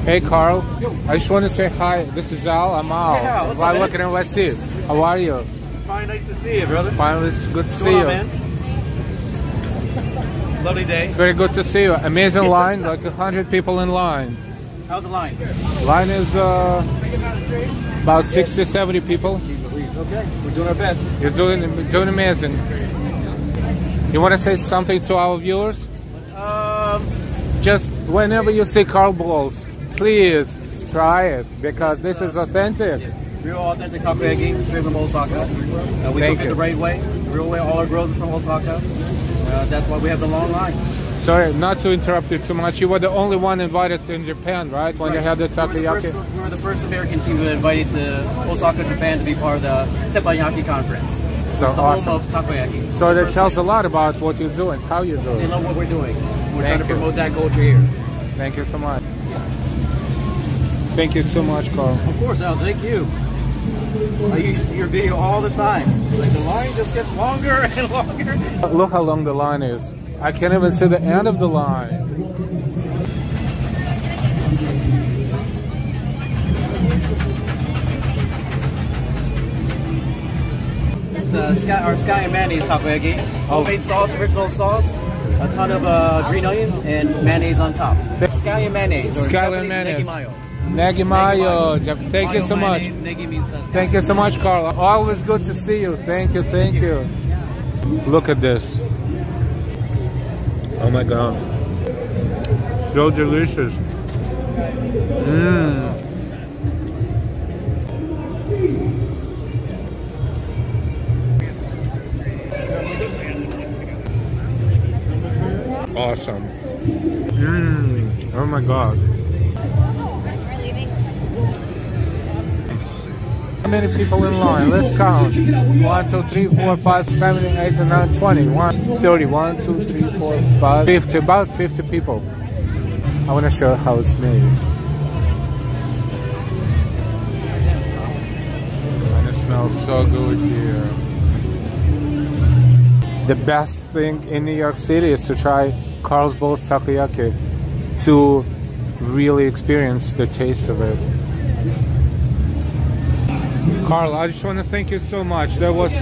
Hey Carl, I just want to say hi. This is Al. I'm Al. Yeah, what's up, I'm working in NYC. How are you? Fine, nice to see you, brother. Fine, it's good to see you. Man? Lovely day. It's very good to see you. Amazing line, like 100 people in line. How's the line? Line is about 60, 70 people. Okay, we're doing our best. You're doing amazing. You want to say something to our viewers? Just whenever you see Karlsballs, please try it because this is authentic. Real authentic takoyaki, straight from Osaka. We cook it the right way, real way. All our girls are from Osaka. That's why we have the long line. Sorry, not to interrupt you too much. You were the only one invited in Japan, right? When you had the takoyaki. We were the first American team invited to Osaka, Japan, to be part of the teppanyaki conference. So it's the awesome. home of takoyaki. So that tells a lot about what you're doing, how you're doing. They love what we're doing. We're trying to promote that culture here. Thank you so much. Thank you so much, Carl. Of course, Al. Thank you. I use your video all the time. Like the line just gets longer and longer. Look how long the line is. I can't even see the end of the line. It's our sky and mayonnaise takoyaki. Homemade sauce, original sauce, a ton of green onions, and mayonnaise on top. Sky and mayonnaise. Sky and mayonnaise. Negi mayo. Thank you so much. Thank you so much, Carl. Always good to see you. Thank you, thank you. Look at this. Oh my God. So delicious. Mmm. Awesome. Mmm. Oh my God. How many people in line? Let's count. 1, 2, 3, 4, 5, 7, 8, 9, 20. 1, 30. 1, 2, 3, 4, 5, 50. About 50 people. I want to show how it's made. And it smells so good here. The best thing in New York City is to try Karlsballs Takoyaki to really experience the taste of it. Carl, I just want to thank you so much. That was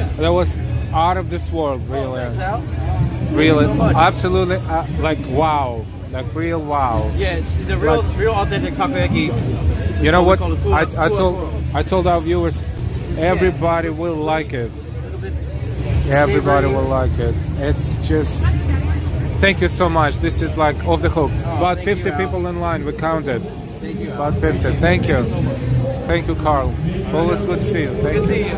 out of this world, really. Really, absolutely, like wow, like real wow. Yeah, it's the real authentic takoyaki. You know what? I told our viewers, everybody will like it. Everybody will like it. It's just, thank you so much. This is like off the hook. About 50 people in line, we counted. About 50. Thank you. Thank you, Carl. Always good to see you. Thank you.